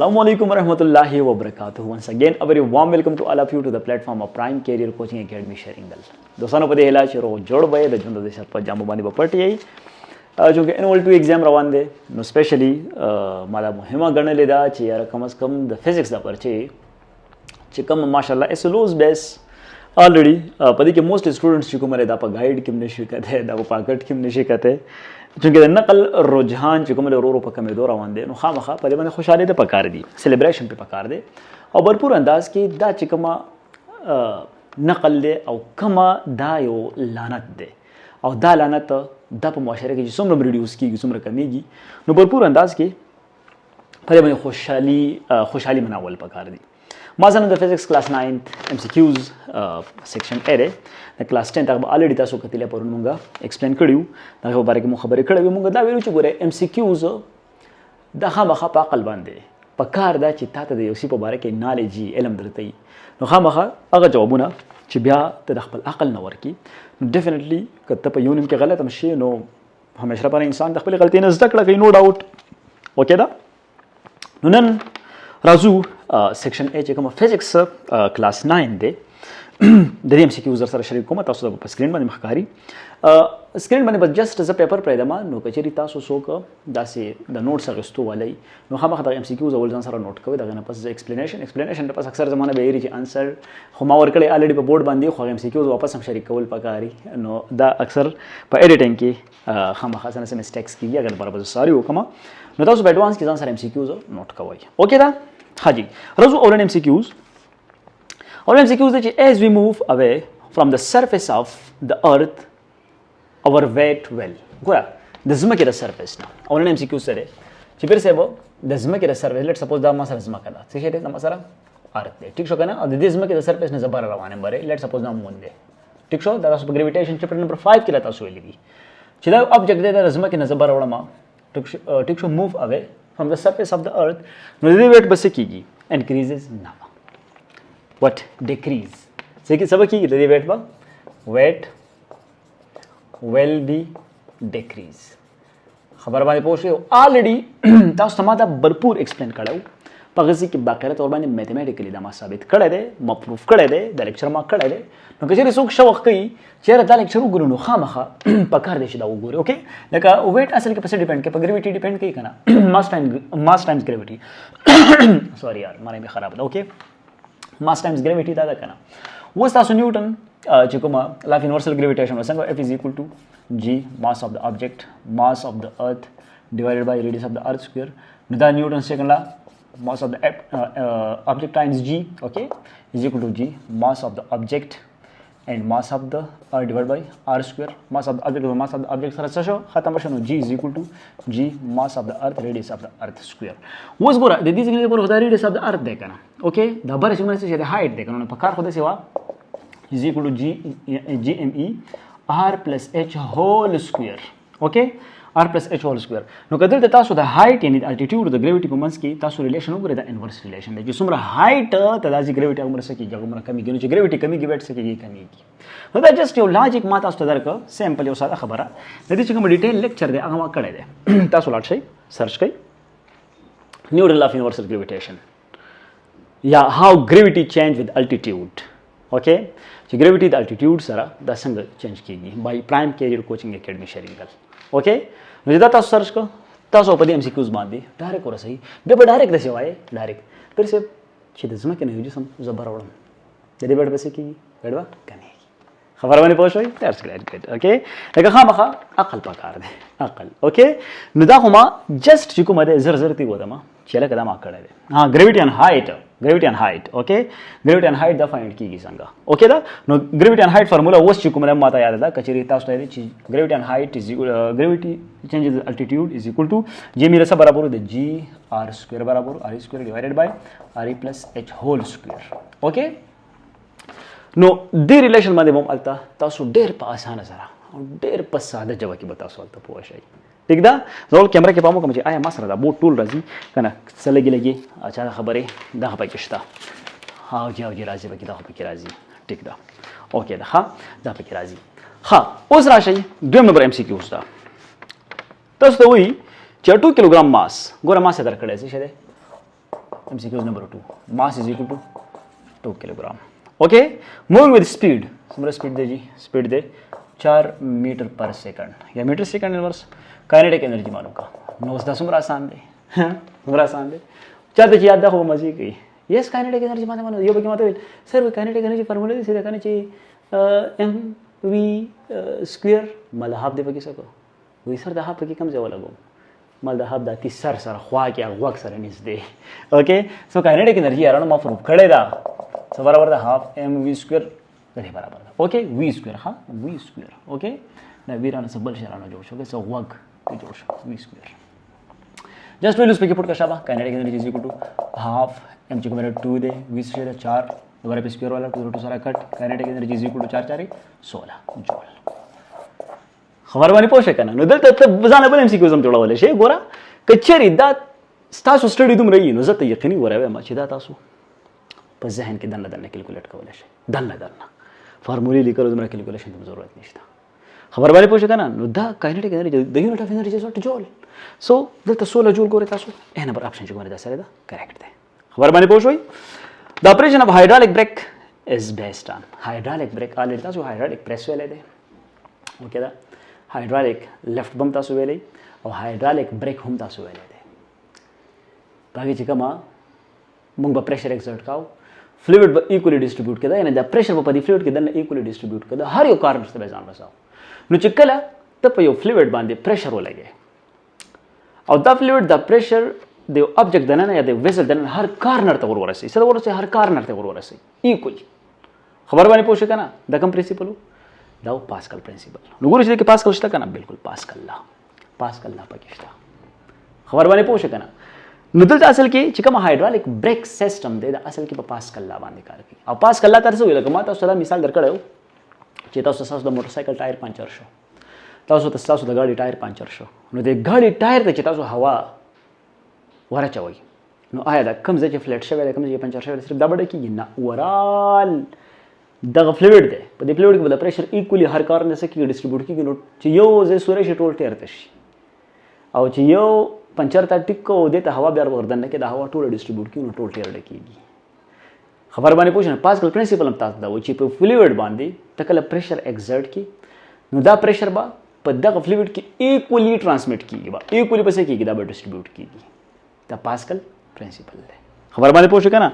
Assalamualaikum warahmatullahi wabarakatuh. Once again, a very warm welcome to all of you to the platform of Prime Career Coaching Academy sharing दल. दोस्तों पदे हिला चेरो जोड़ बये दजन दो देशात पर जामो बानी बपट यही जो कि एनुअल 2 एग्जाम रवान दे नो स्पेशली माला मुहिमा गणने लेदा ची यार कम से कम द फिजिक्स दा परचे चिकम माशाल्लाह एसलोस बेस ऑलरेडी पदी के मोस्ट स्टूडेंट्स चिको मरे दा पर गाइड किम निशिकत है दा पर पाकट किम निशिकत है चूँकि नकल रुझान चुको मेरे रो पक्का में दो रवान दे खा मखा पहले मैंने खुशहाली दे पकार दी सेलिब्रेशन पे पकार दे और भरपूर अंदाज की दा चिकमा नकल दे और कमा दा यो लानत दे और दा लानत दा पर मुआशरे की जिसम रिड्यूस की जिसम कमीगी नो भरपूर अंदाज की पहले मैंने खुशहाली मनावल पकार दी माजन द physics class 9th MCQs section एरे क्लास 10 तक ऑलरेडी तासो कतिले पर मुंगा एक्सप्लेन करियो ताको बारे के मु खबर कړو मुंगा दा वेलु चुगरे MCQs दखा मखा पाकल बांधे पकार दा चिता ته یو سی په बारे کې نالج علم درته نو خامخه هغه جوابونه چې بیا ته د خپل عقل نور کی نو ډیفینیټلی کته په یونیم کې غلط مشي نو همیشه پر انسان د خپل غلطی نه زده کړه کوي نو ډاوټ اوکے دا نو نن Raju section A چې کوم physics class 9 دی د دې MCQ زر سره شریک کوم تاسو په سکرین باندې مخکاری سکرین باندې بس جست ز پیپر پرې دما نو کچری تاسو سوک داسې د نوټس غستو ولای نو خامخ د MCQ زول ځان سره نوٹ کوي دغه نه پس ایکسپلینیشن د پس اکثر زمانه به یری چې انسر خو ما ورکړی الریډي په بورډ باندې خو MCQ واپس هم شریک کول پکاري نو دا اکثر په ایډیټینګ کې خامخ ځان سره مسټیکس کیږي اگر برابر ساری وکما نو تاسو په ایڈوانس کې ځان سره MCQ نوٹ کوی اوکے دا हाँ जी रजू और MCQs that as we move away from the surface of the earth our weight will गोया the zmake the surface ना और MCQs सरे चिपर से वो the zmake the surface let's suppose दा मसला zmaka दा ठीक है ना मसला earth ठीक शो करना और the zmake the surface ने जबर रवाने बरे let's suppose ना मून दे ठीक शो दा ग्रेविटेशन चैप्टर नंबर 5 के लाता सोई लगी चिदा ऑब्जेक्ट दे दा zmake ने जबर रवाना मा ठीक show move away from the surface of the earth no the weight बस कीगी increases now what decrease से कि सब कीगी the weight weight will be decrease खबर बारे पोस्ट ऑलरेडी तास समादा भरपूर एक्सप्लेन कड़ाऊ पगसी की बाकायदा तौर बाने मैथमेटिकली दा साबित कड़े दे म प्रूफ कड़े दे द लेक्चर मा कड़े दे नो कचरी सुख शौक कई चेहरा दा लेक्चर गुरु नो खामखा पकार देश दा गुरु ओके लका वेट असल के पे डिपेंड के ग्रेविटी डिपेंड कई कना मास टाइम्स ग्रेविटी सॉरी यार माने में खराब था ओके मास टाइम्स ग्रेविटी दा कना वो तासो न्यूटन चिकोमा लॉ ऑफ यूनिवर्सल ग्रेविटेशन वसंग F is equal to g mass of the object mass of the earth divided by radius of the earth square दा Newton second law mass of the object times g okay is equal to g mass of the object and mass of the earth divided by r square mass of the object sir show खत्म Shanno g is equal to g mass of the earth radius of the earth square वस गोरा दे दिस के ऊपर होता है radius of the earth देखना ओके दबर से से हाइट देखना उन्होंने पकार खुद सेवा is equal to gme r plus h whole square okay r plus h whole square नो कदर देता सो द हाइट यानी अल्टीट्यूड द ग्रेविटी को मंस की तासो रिलेशन उगरे द इनवर्स रिलेशन है जो सुमरा हाइट तदाजी ग्रेविटी उमर से की जगह उमर कमी गिनो ग्रेविटी कमी की वेट से की कमी की know that just your logic माता उस तदर का सैंपल यो सादा खबरा यदि चिकम डिटेल लेक्चर दे आगमा कड़े दे तासो लाट छै सर्च कई Newton law of universal gravitation या how gravity change with altitude okay जो ग्रेविटी द अल्टीट्यूड सरा द संग चेंज कीगी by prime career coaching academy sharing गल ओके मुझे तासो सर्च को तासो पदी MCQs बांधी डायरेक्ट और सही बे डायरेक्ट दसे वाए डायरेक्ट फिर से छिदजमा के नहीं सम जबर आवड़म यदि बैठ बसे की बैठवा कने खबर बने पहुंच होई दैट्स ग्रेट ओके लेकिन खामखा अकल पकार दे अकल ओके नदा हुमा जस्ट चिको मदे जरजरती गोदमा चला कदम आकड़े दे हां gravity and height okay gravity and height द फाइंड की संगा ओके दा नो ग्रेविटी एंड हाइट फार्मूला वो चिको मदे माता याद दा कचरी तास तो चीज gravity and height is gravity changes altitude is equal to जे मेरे सब बराबर द g r स्क्वायर बराबर r square divided by r plus h whole square okay नो दे रिलेशन मध्ये बम अलता तासो डेर पासान जरा डेर पस सादा जवाब की बता सवाल तो पोशाई ठीक दा रोल कैमरा के पामो का मुझे आया मसरा दा बो टूल राजी कना लगी अच्छा खबरे दा पे किश्ता हां जी राजी बकी दा पे राजी ठीक दा ओके दा हां दा पे राजी हां उस राशि दो नंबर MCQs दा तस तो वही 2 किलोग्राम मास गोरा मास दर कड़े से शेदे MCQ number 2. Mass is equal to 2 kilogram. Okay, moving with speed. समरा स्पीड दे जी, स्पीड दे 4 मीटर पर सेकंड या metre second inverse. Kinetic energy मालूम का नोसदा समरा आसान दे, समरा आसान दे. चाहते कि याद दाखव मजी की. यस काइनेटिक एनर्जी माने यो बकी माते सर काइनेटिक एनर्जी फॉर्मूला सीधा करने चाहिए mv स्क्वायर mal हाफ दे बकी सको. वही सर दा हाफ बकी कम जावा लगो. mal दा हाफ दा ती सर ख्वा क्या वक सर निस दे. ओके, सो काइनेटिक एनर्जी यार मा प्रूफ खड़े दा. सो बराबर दा हाफ mv स्क्वायर गरे बराबर दा. ओके, v स्क्वायर हां v स्क्वायर. ओके ना वीरान सबल शराना जोड़ शो के सो वक के जोड़ शो v स्क्वायर. जस्ट वैल्यूज पे पुट कर शाबा. Kinetic energy is equal to half mg को मेरा 2 दे, v स्क्वायर 4 दोबारा पे स्क्वायर वाला 2 सारा कट. Kinetic energy is equal to 4 4 16 joule. खबर वाली पोषक है ना नुदल तब जाने बोले MCQ जम जोड़ा वाले शे गोरा कचरी दा स्टासो स्टडी तुम रही नो जत यकीनी हो रहा है मचिदा तासो पर जहन के दन्ना दन्ना कैलकुलेट का वाले शे दन्ना दन्ना फार्मूले लिखकर तुम्हारा कैलकुलेशन की जरूरत नहीं था. खबर वाली पोषक है ना नुदा kinetic energy the unit of energy is joule. So दत 16 जूल गोरे तासो ए नंबर ऑप्शन जो मारे दसरे दा करेक्ट है. खबर वाली पोष हुई. The operation of hydraulic brake is based on hydraulic brake already Taso hydraulic press वेले दे. ओके दा हाइड्रोलिक लेफ्ट बम तासु वेले और हाइड्रोलिक ब्रेक हम तासु वेले दे. बाकी चिकमा मुंग pressure exert cow fluid equally distribute केदा यानी द प्रेशर बपदी फ्लूइड के दन इक्वली डिस्ट्रीब्यूट केदा हर यो कारण से बेजान बसाओ नु चिकला तप यो फ्लूइड बांधे प्रेशर हो लगे और द फ्लूइड द प्रेशर द ऑब्जेक्ट दन या द वेसल दन हर कार्नर तक वरसे सर वरसे हर कार्नर तक वरसे इक्वली. खबर वाली पोषक है ना द कम प्रिंसिपल दाव पास्कल प्रिंसिपल नुगुरु के पास्कल शिता ना बिल्कुल पास्कल ला पकिष्टा. खबर वाले पोषक है ना नुदल असल की चिकम हाइड्रोलिक ब्रेक सिस्टम दे असल की पास्कल ला बांधे कार की अब पास्कल ला तरसे होईल माता सदा मिसाल दरकड हो चेता ससा मोटरसाइकल टायर पंचर शो तासो तसा सुदा गाड़ी टायर पंचर शो नु दे गाड़ी टायर ते चेता हवा वरा चवई नु आया दा कम जे फ्लैट शवे कम जे पंचर शवे सिर्फ दबड़े की ना वराल द फ्लूइड दे पर द फ्लूइड के प्रेशर इक्वली हर कारण से की डिस्ट्रीब्यूट की नो चियो जे सुरेश टोल टेर तशी और चियो पंचर ता टिक्को देता हवा ब्यार वर्धन के हवा टोल डिस्ट्रीब्यूट की नो टोल टेर डकीगी. खबर बाने पूछना पास्कल प्रिंसिपल हम तास दा वो चिप फ्लूइड बांधी तकल प्रेशर एक्सर्ट की नो दा प्रेशर बा पर द फ्लूइड की इक्वली ट्रांसमिट की बा इक्वली पसे की दा डिस्ट्रीब्यूट की द पास्कल प्रिंसिपल है. खबर माने पोषक है ना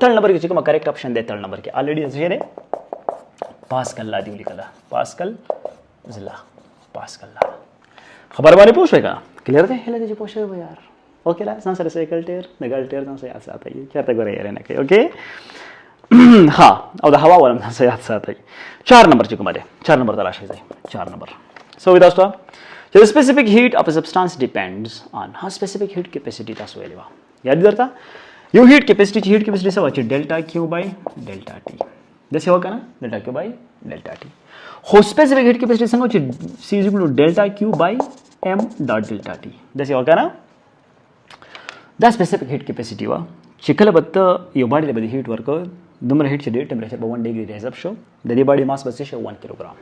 तळ नंबर के चिकमा करेक्ट ऑप्शन दे तळ नंबर के ऑलरेडी असे रे पास्कल ला दिवली कला पास्कल ला पास्कल ला. खबर माने पोषक है क्लियर दे हेले जे पोषक है यार. ओके ला सांसर साइकिल टेर नगल टेर ना से याद आता है क्या तक रे यार ना के ओके हां और द हवा वाला से याद आता है. 4 नंबर चिकमा दे 4 नंबर तलाश है 4 नंबर. सो विद दोस्तों so the specific heat of a substance depends on how specific heat capacity तास वेलेवा याद करता यू हीट कैपेसिटी से वाचे delta Q by delta T जैसे होगा ना delta Q by delta T हो स्पेसिफिक हीट कैपेसिटी संग वाचे C is equal to delta Q by M dot delta T जैसे होगा ना द स्पेसिफिक हीट कैपेसिटी वा चिकल बत्त यो बॉडी ले हीट वर्क दुमर हीट से टेंपरेचर 1 डिग्री रेज अप शो द बॉडी मास बसे 1 किलोग्राम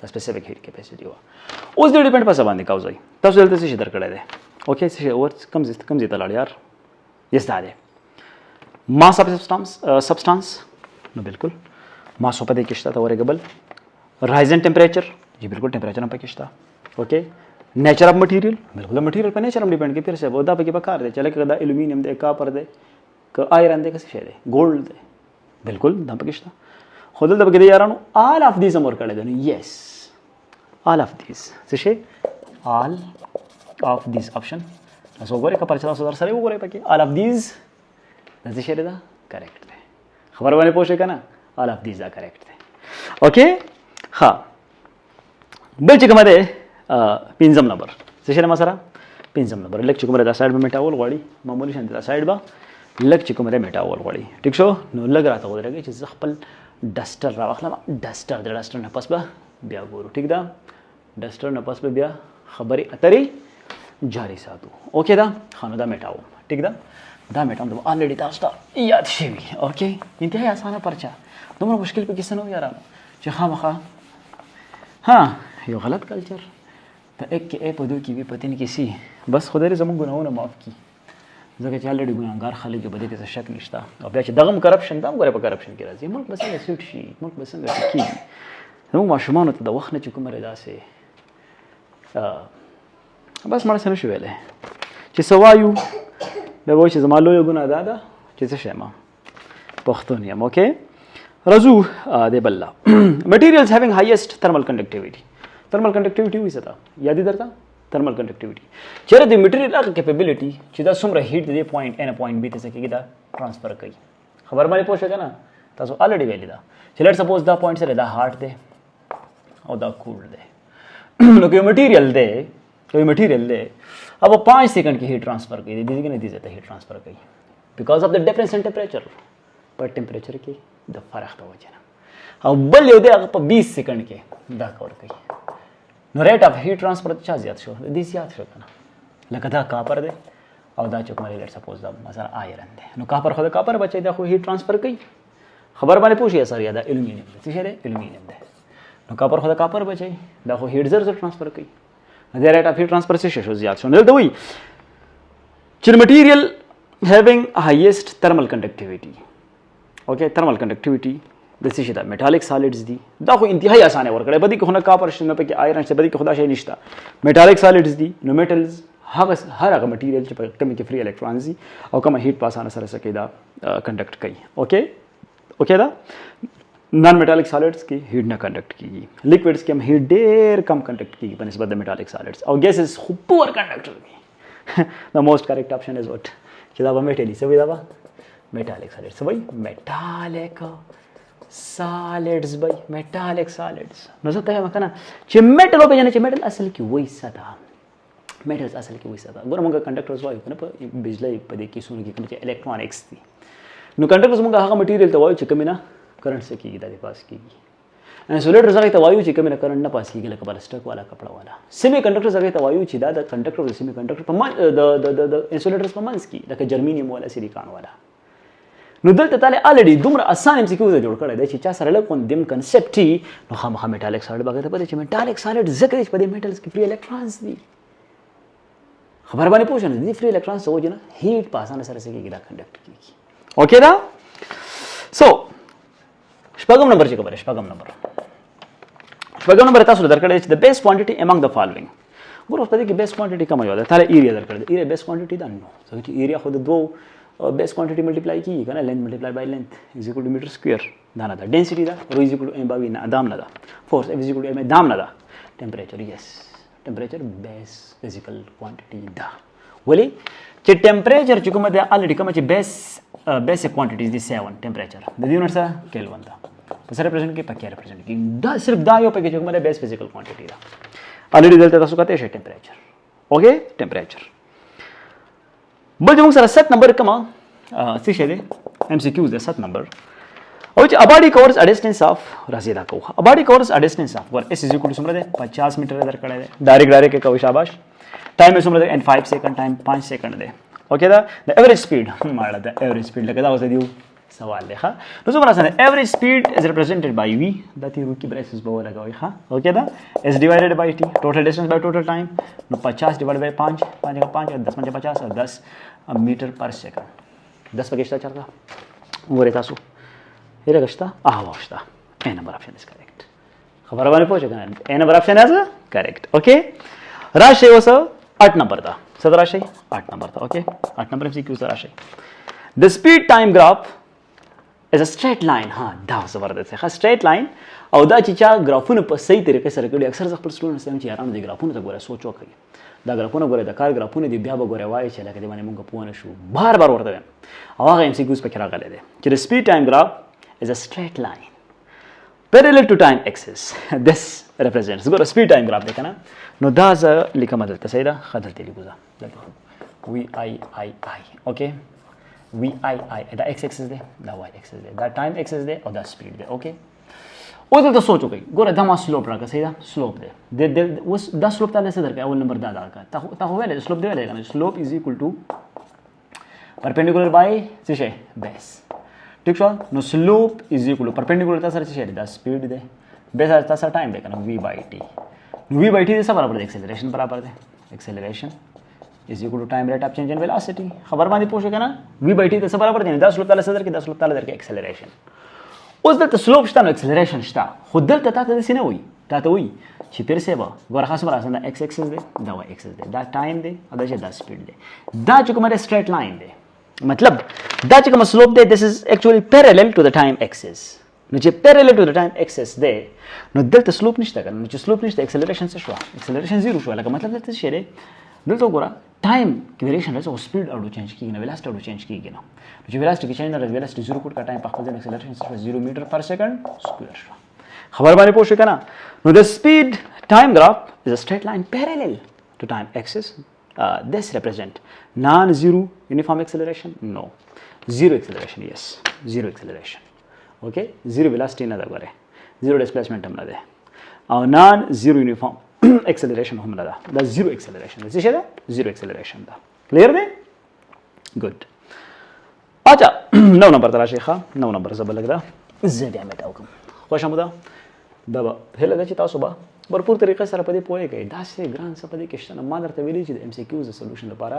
द स्पेसिफिक हीट कैपेसिटी वा उस दे डिपेंड पासा बांधे काउ जाई तब से जल्दी से इधर कड़े दे. ओके से और कम जीता लाड़ यार यस दादे मास ऑफ सब्सटेंस नो बिल्कुल मास ऑफ किश्ता था वरेगबल राइज इन टेंपरेचर जी बिल्कुल टेंपरेचर पे किश्ता. ओके नेचर ऑफ मटेरियल बिल्कुल मटेरियल पर नेचर हम डिपेंड के फिर से बोदा पे बकार दे चले कदा एल्यूमिनियम दे कॉपर दे आयरन दे कैसे दे गोल्ड दे बिल्कुल दम पे किश्ता खुद दब के दे यार ऑल ऑफ दीस अमर कर दे यस ऑल ऑफ दीस से ऑल ऑफ दीस ऑप्शन सो गोरे का परचला सुधार सरे वो गोरे पके ऑल ऑफ दीज नसे शेरे दा करेक्ट है. खबर वाले पोषे का ना ऑल ऑफ दीज दा करेक्ट है. ओके हां बल चिक मध्ये पिंजम नंबर से शेरे मसारा पिंजम नंबर लक चिक मध्ये साइड में मेटावल वाली मामूली शांति साइड बा लक चिक मध्ये मेटावल वाली ठीक छो नो लग रहा था उधर के चीज खपल डस्टर रावखला डस्टर न पस बा बिया गोरु ठीक दा डस्टर न पस बा बिया खबरी अतरी जारी साधु ओके दा खानो दा मेटाओ ठीक दा मेटाओ तो ऑलरेडी तास्ता याद शेवी ओके इंतहा आसान परचा तुम मुश्किल पे किसन हो यार हाँ मखा हाँ यो गलत कल्चर तो एक के ए पदू की भी पति नहीं किसी बस खुदा रे जमन गुनाहों ने माफ़ की ځکه چې الریډي ګناهګار خلک په دې کې څه شک نشته او بیا چې دغه کرپشن دا غوړې په کرپشن کې راځي ملک بس څنګه سیټ شي ملک بس څنګه کیږي زموږ ماشومان ته د وخت نه چې کومه داسې بس مړ سره شو ویلې چې سوایو به وای چې زما لوی ګناه ده چې څه شي ما پښتون یم اوکې رزو د بل materials having highest thermal conductivity وي څه ده یادې درته thermal conductivity چیرې د میټیریل هغه کیپیبিলিټي چې دا څومره هیټ د پوینټ A نه پوینټ B ته څه کېږي دا ټرانسفر کوي خبر باندې پوه شئ کنه تاسو الریډي ویلې دا چې لیټ سپوز دا پوینټ سره دا هارټ دی او دا کول دی نو کوم میټیریل دی अब 5 सेकंड की हीट ट्रांसफर की दीजिए कि नहीं दी जाता हीट ट्रांसफर की because of the difference in temperature पर टेम्परेचर की द फर्क तो वजह ना अब बल योदे अब 20 सेकंड के दा कवर की नो रेट ऑफ हीट ट्रांसफर चा ज्यादा शो दी ज्यादा शो ना लकदा कापर दे और दा चुक मारे लेट सपोज दा मसला आयरन दे नो कापर खुद कापर बचे दा हीट ट्रांसफर की खबर बाने पूछिए सर यादा एल्युमिनियम दे सिहरे एल्युमिनियम दे नो कापर खुद कापर बचे दा हीट जर ट्रांसफर की the rate of heat transfer से शो ज्यादा शो दे वही चिर material having highest thermal conductivity okay thermal conductivity this is the metallic solids दी दा को इंतहाई आसान है वर्कडे बदी को होना कॉपर से पे आयरन से बदी को खुदा शे निश्ता मेटालिक सॉलिड्स दी नो मेटल्स हर मटेरियल च कम के फ्री इलेक्ट्रॉन्स दी और कम हीट पास आना सर सके दा कंडक्ट कई ओके दा नॉन मेटालिक सॉलिड्स की हीट ना कंडक्ट की लिक्विड्स की हम हीट ढेर कम कंडक्ट की बनिस्बत मेटालिक सॉलिड्स और गैसेस पुअर कंडक्टर की the most correct option is what किदा मेटली से विदा मेटालिक सॉलिड्स भाई मेटालिक सॉलिड्स भाई मेटालिक सॉलिड्स नो सकता है मकना चे मेटल पे जाने चे मेटल असल की वही सदा मेटल्स असल की वही सदा गोर मंगा कंडक्टर्स वायु कने बिजली पदे की सुन की कने इलेक्ट्रॉनिक्स थी नो कंडक्टर्स मंगा हा मटेरियल तो वायु चे कमिना करंट से की दादी पास की इंसुलेटर जगह तो वायु चिकन में करंट ना पास की लक बलस्टक वाला कपड़ा वाला सेमी कंडक्टर जगह तो वायु चिदा the conductor the semi conductor पर द इंसुलेटर्स पर मंस की लक जर्मेनियम वाला सिलिकॉन वाला नुदल तताले ऑलरेडी दुमरा आसान एमसीक्यू से जोड़ कर दे चिचा सरल कोन दिम कांसेप्ट ही नो हम मेटालिक सॉलिड बागे तो पदे मेटालिक सॉलिड जकरे पदे मेटल्स की फ्री इलेक्ट्रॉन्स दी खबर बाने पूछन दी फ्री इलेक्ट्रॉन्स हो जना हीट पास आने सर से की गिरा कंडक्ट की ओके दा सो शपगम नंबर ची खबर है शपगम नंबर तासु दरकड़े the best quantity among the following गुरु पदे की बेस्ट क्वांटिटी कम हो जाता है थारे एरिया दरकड़े एरिया बेस्ट क्वांटिटी दन्नो सो कि एरिया खुद दो बेस्ट क्वांटिटी मल्टीप्लाई की है ना length multiply by length is equal to metre square दाना दा डेंसिटी दा rho is equal to m बावी ना दाम ना दा force F is equal to m दाम ना दा temperature yes temperature best physical quantity दा वली चे टेंपरेचर चुको मते ऑलरेडी कम चे basic quantity is the 7 temperature the units are kelvin दा तो रिप्रेजेंट की पक्के रिप्रेजेंट की दा सिर्फ दा यो पे जो मेरे बेस्ट फिजिकल क्वांटिटी दा ऑलरेडी दलते तासु कहते हैं टेंपरेचर ओके टेंपरेचर बल जो सर 7 नंबर कमा सिशे दे एमसीक्यूज दे 7 number which a body covers a distance of राजीदा को a body covers a distance of वर s is equal to सुमरे दे 50 मीटर इधर खड़े दे डायरेक्ट के कवि शाबाश टाइम में सुमरे दे and 5 सेकंड टाइम 5 सेकंड दे ओके द एवरेज स्पीड मारला द एवरेज स्पीड लगदा हो दियो सवाल है हां तो सुमरा सन average speed is represented by v that you की ब्रेसेस बो लगा हुआ हां okay the s divided by t total distance by total time 50 divided by 5 5 का 5 10 5 50 और 10 मीटर पर सेकंड 10 पकेस्टा चलता वो रहता सो ये गश्ता आवाश्ता A number option is correct खबर वाले पूछे A number option is correct okay Rashi was 8 number था सद राशि 8 नंबर था okay 8 number MCQ Rashi the speed time graph is a straight line हां दा जबरदस्त है स्ट्रेट लाइन और दा चिचा ग्राफों पर सही तरीके से रखड़ी अक्सर सब स्टूडेंट्स हम आराम दे ग्राफों तो गोरा सोचो कई दा ग्राफों गोरा द कार ग्राफों दी ब्या गोरा वाई चला के माने मुंगा पोन शू बार बार वर्तवे अवाग एमसीक्यूज पे खरा गले दे कि the speed time graph is a straight line parallel to time axis this represents go speed time graph देखा ना नो दाज लिखा मदद तसैदा खदल तेली गुजा v I okay v I the x axis they the y axis they the time axis दे और the speed दे ओके ओ तो सोचो कई गोरा धमा स्लोप रखा सैदा स्लोप दे उस द स्लोप ताले से दरका अव्वल नंबर दा का ता होवे स्लोप दे लेगा slope is equal to perpendicular by से बेस ठीक है no slope is equal to perpendicular था सर से द स्पीड दे बेस था सर टाइम देखना v/t v/t से बराबर है एक्सेलरेशन बराबर है acceleration is equal to time rate of change in velocity खबर बांधी पोश کنه v by t ته برابر دي 10 لوپ تعالی صدر کې 10 لوپ تعالی درکې اکسلریشن اوس دلته سلوپ شته نو اکسلریشن شته خو دلته تاسو دې نه وي تاسو وي چې پیر سه به ګور خاص مراسم دا x اکسس دی دا y اکسس دی دا ټایم دی او دا سپیډ دی دا چې کومه سټریټ لاین دی مطلب دا چې کوم سلوپ دی this is actually parallel to the time axis نو چې parallel to the time axis دی نو دلته سلوپ نشته کنه نو چې سلوپ نشته اکسلریشن څه شو اکسلریشن 0 شو لکه مطلب دلته څه دی دلته ګوره ټایم کې ویریشن راځي او سپیډ اړو چینج کیږي نو ویلاسټي اړو چینج کیږي نو چې ویلاسټي کې چینج نه راځي ویلاسټي 0 کوټ کا ټایم په خپل ځای اکسلریشن 0 میټر پر سیکنډ سکوير شو خبر باندې پوښښ کنه نو the speed time graph is a straight line parallel to time axis this represent non-zero uniform acceleration no zero acceleration yes zero acceleration okay zero velocity نه ده غره zero displacement هم نه ده او non-zero uniform acceleration هم نه ده دا zero acceleration ده څه ده zero acceleration ده clear ده good اچھا نو نمبر ترا شیخه نو نمبر زبلګ ده زه بیا مې تاوکم خوشم ده دا به هله د چې تاسو به भरपूर طریقې سره په دې پوهه کوي دا سه ګران څه په دې کې شته ما درته ویلي چې د ام سی کیوز سولوشن لپاره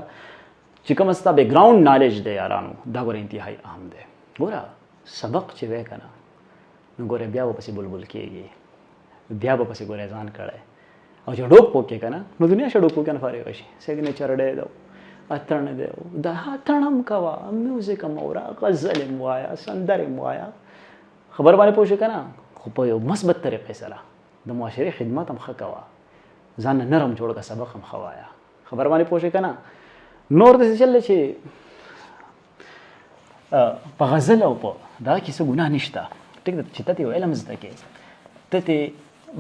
چې کوم استا بیک ګراوند نالج دی یارانو دا ګور انتهایی اهم دی ګوره سبق چې وې کنه نو ګوره بیا په پسې بلبل کېږي بیا په پسې ګوره ځان کړه او چې ډوک پوکې کنه نو دنیا شډو کو کنه فارغ شي سیګنیچر ډې دو اترن دی دا تړم کوا میوزیک مورا غزل موایا سندره موایا خبر باندې پوښ کنه خو په یو مثبت طریقې سره د معاشري خدمت هم خکوا ځان نرم جوړ کا سبق هم خوایا خبر باندې پوښ کنه نور د چل چې په غزل او په دا کې څه ګناه نشته ټیک ده چې ته علم زده کې ته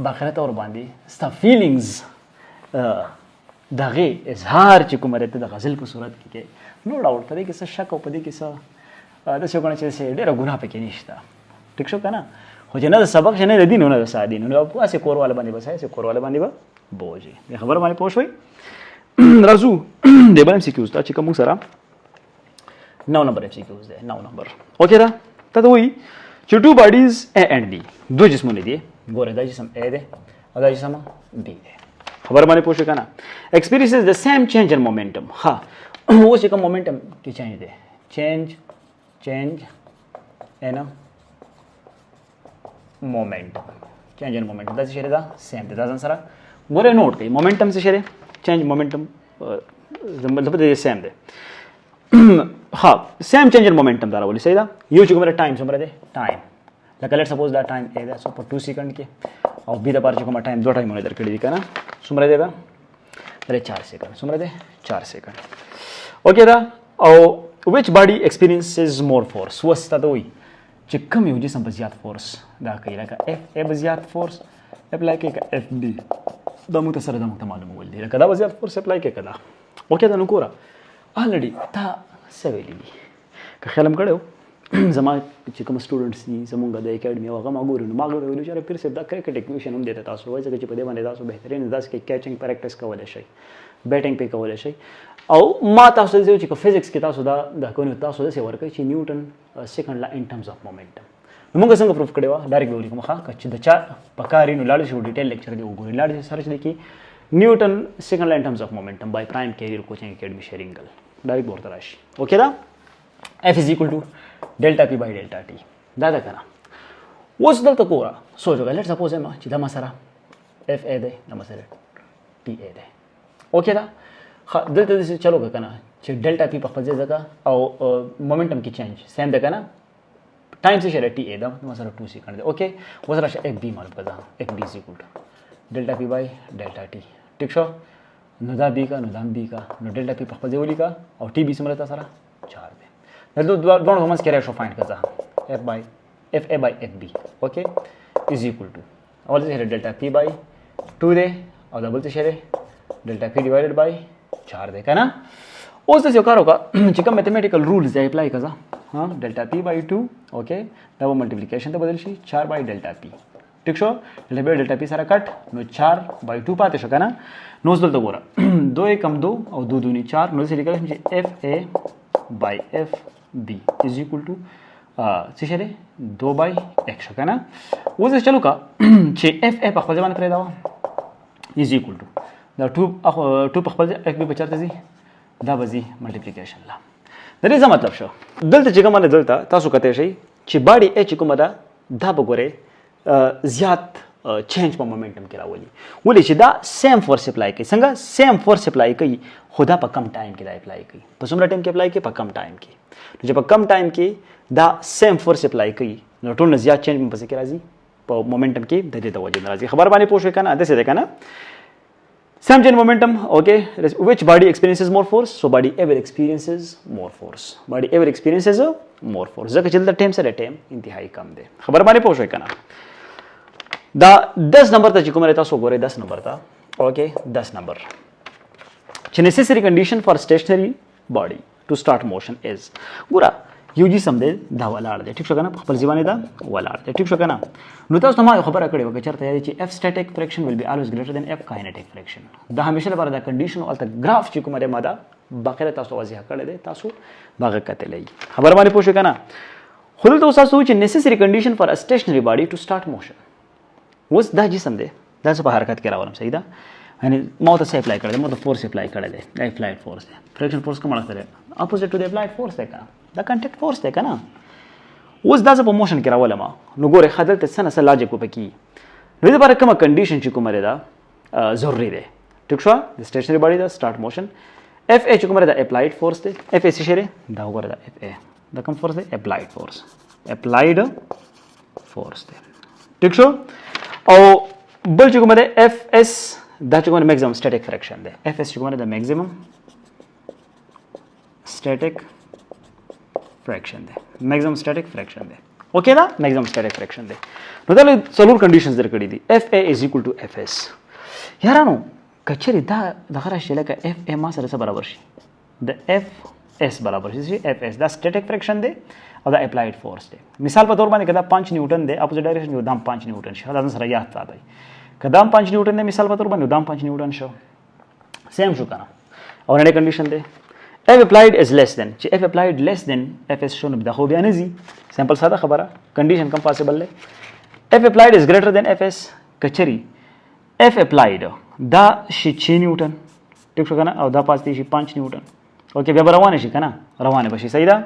باخرت اور باندې ستا فیلینګز دغه اظهار چې کومه د غزل په صورت کې نو ډاوټ پدې کې څه شک او پدې کې څه د څه کنه چې ډېر ګناه پکې نشته ټیک شو کنه خو چې نه سبق نه د دین نه د سادین نو په اسه کورواله باندې بسای سه کورواله باندې به بوجي خبر باندې پوښوي رازو د بل ام سی کیوز ته چې کوم سره 9 نمبر ام سی کیوز ده 9 نمبر اوکې دا ته وی چې two bodies A and B دو جسمونه دي ګوره دا جسم A ده او دا جسم B ده خبر باندې پوښ کنه experiences the same change in momentum ها او چې کوم momentum کې change ده change and momentum change in momentum دا څه شی ده same ده ځان سره ګوره نوٹ کړئ momentum څه شی ده change momentum مطلب د same ده ها same change in momentum دا راولي صحیح ده یو چې کومه ټایم څومره ده ټایم لکه لیټ سپوز دا ټایم A ده سو په 2 سیکنډ کې او B د پاره چې کومه ټایم دوه ټایمونه درکړي دي کنه څومره ده دا 4 سیکنډ څومره ده 4 سیکنډ اوکې دا او which body experiences more force وسته دوی چې کوم یو جسم په زیات فورس دا کوي لکه F A په زیات فورس اپلای کوي که F B دا متصل ده معلومه ول دي لکه دا په زیات فورس اپلای کوي کدا اوکې دا نو ګوره الریډي تا سویلی که خیالم کړو زما چې کوم سټوډنټس دي زمونږ د اکیډمي هغه ما ګورو نو ما ویلو چې پیر سه دا کرکټ ایکویشن هم دیته تاسو وایي چې په دې باندې تاسو بهترین انداز کې کیچینګ پریکټیس کولای شئ بیټینګ په کولای شئ او ما تاسو ته چې فزکس کې تاسو دا کوو تاسو د څه ورکړي چې نیوټن سیکنډ لا ان ټرمز اف مومنټم موږ څنګه پروف کړو ډایرکټ ویل کوم ښه چې د چا پکاري نو لاړ شو ډیټیل لیکچر دی وګورئ لاړ سره چې کی نیوټن سیکنډ لا ان ټرمز اف مومنټم بای پرایم کیریئر کوچینګ اکیډمي شیرینګل ډایرکټ ورته راشي اوکې دا F is equal to delta P by delta T دا دا کنه اوس دلته ګوره سوچ وکړه لیټ سپوز ما چې دا ما سره F A ده دا ما سره T A ده اوکې دا دلته چلو کنه چې ډیلټا P په خپل ځای ځکه او مومنټم کې چینج سیم ده کنه ټایم څه شي T A دا ما سره 2 سیکنډ ده اوکې اوس راشه F B معلوم کړه F B is equal to delta P by delta T ټیک شو نو دا B کا نو دا B کا نو ډیلټا P په خپل ځای ولیکا او T B سمره تاسو سره 4 ده دلته دوه همس کې ریشو فایند کړه F A by F B اوکې is equal to اول څه ډیلټا P by 2 ده او دبل څه شي ډیلټا P divided by 4 ده کنه اوس څه کار وکړه چې کوم میتھمیټیکل رولز دی اپلای کړه ها ډیلټا P by 2 اوکې دا به ملټیپلیکیشن ته بدل شي 4 by ډیلټا P ټیک شو ډیلټا P سره کټ نو 4 by 2 پاتې شو کنه نو اوس دلته ګوره 2 کم 2 او 2 2 4 نو څه لیکل شي F A by F B is equal to څه شي 2 by x شو کنه اوس چلو کا چې F A په خپل ځای باندې پرې دا is equal to دا 2 په خپل F B په چارته دي دا بزي ملټیپلیکیشن لا د دې څه مطلب شو دلته چې کومه دلته تاسو کته شي چې باډي اچ کومه دا دا بګوره زیات چینج په مومنټم کې راولي ولې چې دا سیم فورس اپلای کوي څنګه سیم فورس اپلای کوي خدا په کم ټایم کې دا اپلای کوي په څومره ټایم کې اپلای کوي په کم ټایم کې نو چې په کم ټایم کې دا سیم فورس اپلای کوي نو ټول زیات چینج په څه کې راځي په مومنټم کې د دې د وجه راځي خبر باندې پوه شو کنه دا څه ده کنه same change momentum okay which body experiences more force so body ever experiences more force body ever experiences more force ځکه چې د ټیم سره ټیم انتهایی کم دی خبر باندې پوه شو کنه دا 10 نمبر ته چې کومه تاسو ګورئ 10 نمبر ته اوکے 10 نمبر چې necessary condition for stationary body to start motion is ګوره یو جی سم دی دا ولاړ دی ټیک شو کنه په خپل ځوانه دا ولاړ دی ټیک شو کنه نو تاسو ته ما خبره کړې وکړه چرته یادی چې f static friction will be always greater than f kinetic friction دا همیشه لپاره دا کنډیشن او د گراف چې کومه ماده باقاعده تاسو واضح کړل دی تاسو باغ کتلې خبر باندې پوښښ کنه خود ته تاسو چې necessary condition for a stationary body to start motion اوس دا جسم دی دا څه په حرکت کې راولم صحیح ده یعنی ما ته څه اپلای کړل ما ته فورس اپلای کړل دی اپلایډ فورس دی فرکشن فورس کومه راځي اپوزیټ ټو دی اپلایډ فورس دی کنه دا کنټیکټ فورس دی کنه اوس دا څه په موشن کې راولم نو ګوره خدل ته څه نه لاجیک وپکی نو دا لپاره کومه کنډیشن چې کومه ده ضروری ده ټیک شو د سټیشنری باډي دا سٹارټ موشن اف ا چې کومه ده اپلایډ فورس دی اف ا څه شری دا وګوره دا اف ا دا کوم فورس دی اپلایډ فورس دی ټیک شو او بل چې کومه ده اف اس دا چې کومه میکسیمم سټیټیک فریکشن دی اف اس چې کومه ده میکسیمم static fraction دی maximum static fraction دی اوکے دا maximum static fraction دی نو دا څلور کنډیشنز درکړي دي fa is equal to fs یارانو کچری دا دغه راشي لکه fa ما سره برابر شي د fs برابر شي fs دا static fraction دی او دا applied force دی مثال په تور باندې کدا 5 نیوټن دی اپوزیټ ډایریکشن کې دام 5 نیوټن شي دا سره یاد ساتئ کدا 5 نیوټن دی مثال په تور باندې دام 5 نیوټن شو سیم شو کنه او نه کنډیشن دی f applied is less than چې f applied less than fs شو نو دا خو بیا نه زی سمپل ساده خبره کنډیشن کم پاسبل دی f applied is greater than fs کچری f applied دا شي 6 نیوټن ټیک شو کنه او دا پاتې شي 5 نیوټن اوکې بیا روانه شي کنه روانه بشي صحیح ده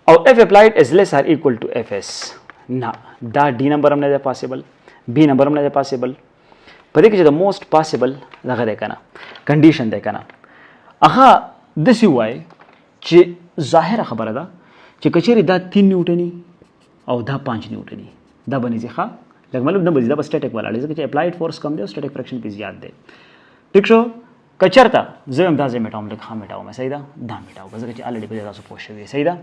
او f applied is less or equal to fs نه دا d نمبر هم نه دی پاسبل b نمبر هم نه دی پاسبل پدې کې چې د موست پاسبل دغه دی کنه کنډیشن دی کنه هغه دسی وای چې ظاهره خبره ده چې کچېری دا 3 نیوټنی او دا 5 نیوټنی دا بنې ځخه لکه مطلب نه بځي دا سټیټیک ولاړ ځکه چې اپلایډ فورس کم دی او سټیټیک فریکشن په زیات دی ټیک شو کچرتا زه هم دا زه میټاوم لکه خام میټاوم صحیح ده دا میټاو ځکه چې الریډي په تاسو پوښښ شوی صحیح ده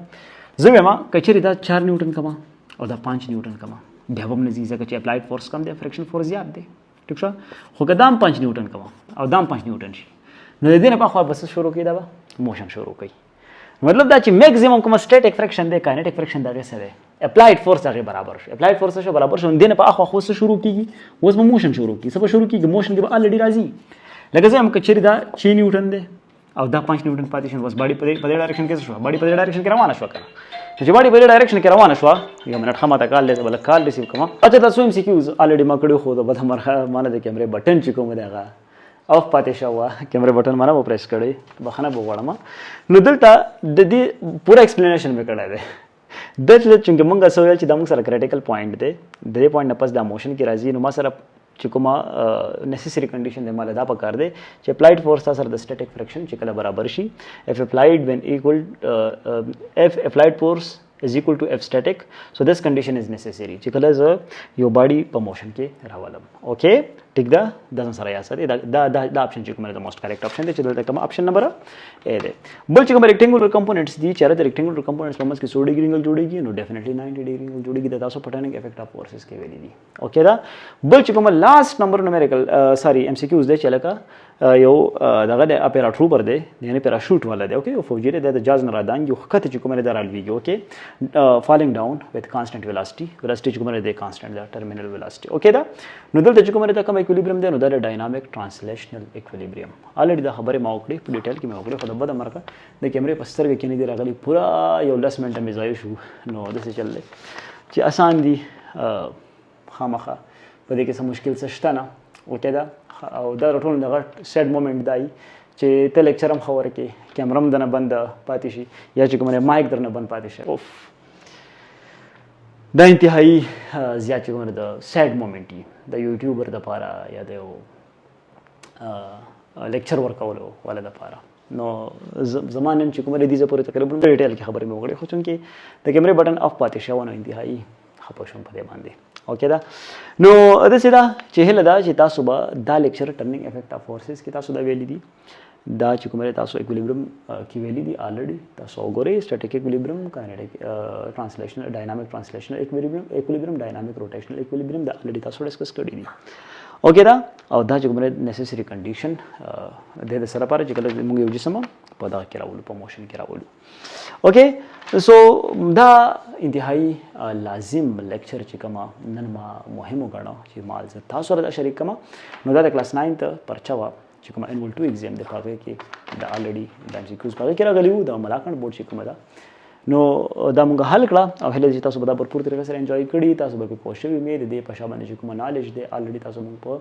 زه ما کچېری دا 4 نیوټن کما او دا 5 نیوټن کما بیا هم نه ځکه چې اپلایډ فورس کم دی فریکشن فورس زیات دی ټیک شو خو کدام 5 نیوټن کما او دام 5 نیوټن شي نو د دې نه په خوا بس شروع کیدا به موشن شروع کوي مطلب دا چې میکسیمم کوم سټیټیک فریکشن دی کاینټیک فریکشن دا څه دی اپلایډ فورس هغه برابر شي اپلایډ فورس شو برابر شو دینه په اخوا خو شروع کیږي اوس به موشن شروع کیږي سبا شروع کیږي موشن کې به الریډي راځي لکه زه هم کچری دا 6 نیوټن دی او دا 5 نیوټن پاتې شو بس باډي په دې ډایرکشن کې شو باډي په دې ډایرکشن کې روانه شو کنه چې باډي په دې ډایرکشن کې روانه شو یو منټ خمه تا کال دې بل کال ریسیو کما اته تاسو ام سی کیوز الریډي ما کړو خو دا بد مرخه مانه د کیمرې بٹن چې کوم دیغه اف پاتې شو کیمرې بٹن مانه و پریس کړی بخنه بوغړم نو دلته د دې پورا ایکسپلینیشن مې کړی دی دلته چې موږ سوال چې د موږ سره کریټیکل پوینټ دی د دې پوینټ نه پس دا موشن کې راځي نو ما سره چې کومه necessary condition د مال دا پکار دی چې applied force سره د static friction چې کله برابر شي if applied force is equal to f static so this condition is necessary چې کله زه یو باډي په موشن کې راولم اوکې ټیک ده د سره یا سره دا اپشن چې کومه د موست کریکټ اپشن دی چې دلته کوم اپشن نمبر ا دی بل چې کوم ریکټنګولر کمپوننټس دي چې د ریکټنګولر کمپوننټس په منځ کې 100 ډیګري انګل جوړیږي نو ډیفینیټلی 90 ډیګري انګل جوړیږي د تاسو پټرننګ افیکټ اف فورسز کې ویلي دي اوکې دا بل چې کوم لاست نمبر نومریکل سوري ام سی کیوز دی چې لکه یو دغه د اپیراټروبر دی یعنی پیراشوټ ولا دی اوکې یو فوجي دی د جاز نه راځي یو خطه چې کومه د رالویږي اوکې falling down with constant velocity چې کومه دی کانستانټ دا ټرمینل velocity اوکې دا نو دلته چې کومه د کوم ایکویلیبریم دی نو دا ډاینامیک ټرانسلیشنل ایکویلیبریم الریډي دا خبره ما وکړې په ډیټیل کې ما وکړې خو د بده مرکه د کیمرې په سترګې کې نه دی راغلی پورا یو 10 منټه مې ځای شو نو داسې چل دی چې آسان دي خامخه په دې کې څه مشکل څه شته نه اوکې دا او دا ټول دغه سیډ مومنت دی چې ته لیکچر هم خبره کې کیمره هم دنه بند پاتې شي یا چې کومه مایک درنه بند پاتې شي اوف دا انتهایی زیات چې کومه د سیډ مومنت دی د یوټیوبر لپاره یا د لیکچر ورکولو ولا لپاره نو زمانن چې کومه دې زپورې تقریبا ډیټیل کې خبرې مې وکړې خو چونکې د کیمرې بټن اف پاتې شو نو انتهایی خپه شوم په دې باندې اوکې دا نو دا سیدا چې هله دا چې تاسو به دا لیکچر ټرنینګ افیکټ اف فورسز کې تاسو دا ویلې دي دا چې کومه تاسو اکویلیبرم کې ویلې دي الریډي تاسو وګورئ سټیټیک اکویلیبرم کاینټیک ټرانسلیشنل ډاینامیک ټرانسلیشنل اکویلیبرم ډاینامیک روټیشنل اکویلیبرم دا الریډي تاسو ډسکس کړی دي اوکې دا او دا چې کومه نیسیسری کنډیشن د سره لپاره چې کله موږ یو جسم په دا کې راولو په موشن کې راولو اوکې سو دا انتهایی لازم لیکچر چې کومه نن ما مهم وګڼو چې مال زه تاسو سره شریک کما نو دا د کلاس 9 ته پرچا وا چې کومه انول 2 ایگزام د پاره کې دا الریډي د ام سی کیوز پاره کې راغلی وو د ملاکنډ بورډ چې کومه دا نو دا موږ حل کړه او هله چې تاسو به دا په پوره طریقه سره انجوای کړی تاسو به په پوښتنه امید دې په شابه باندې کوم نالج دی الریډي تاسو موږ په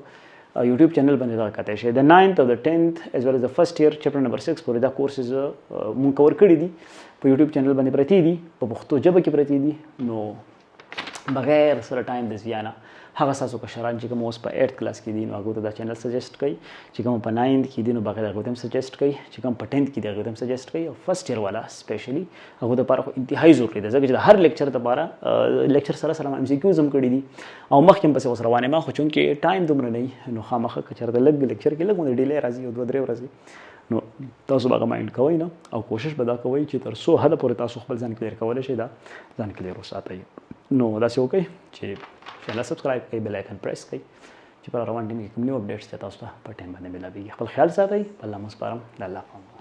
یوټیوب چینل باندې راکته شي د 9th او د 10th as well as the first year chapter number 6 پورې دا کورسز موږ کور کړی دي په یوټیوب چینل باندې پرتی دي په پښتو ژبه کې پرتی دي نو بغیر سره ټایم د زیانه هغه تاسو کشران چې کوم اوس په 8th کلاس کې دي نو هغه ته دا چینل سجیسټ کړئ چې کوم په 9th کې دي نو بغیر هغه ته سجیسټ کړئ چې کوم په 10th کې دي هغه ته سجیسټ کړئ او فرست ایئر والا سپیشلی هغه د لپاره انتهایی ضروري ده ځکه چې هر لیکچر لپاره لیکچر سره سره ام سی کیوز هم کړی دي او مخکې په څه روانه ما خو چون کې ټایم دومره نه نو خامخه کچر د لګ لیکچر کې لګونه ډیلی راځي او 2-3 ورځې نو تاسو به مایند کوئ نه او کوشش به دا کوئ چې تر څو حد پورې تاسو خپل ځان کلیر کولای شئ دا ځان کلیر وساتئ نو دا څه وکړئ چې چینل سبسکرایب کړئ بیل آیکن پریس کړئ چې پر روان ټیم کې کوم نیو اپډیټس تاسو ته په ټایم باندې ملایږي خپل خیال ساتئ الله مو سپارم د الله په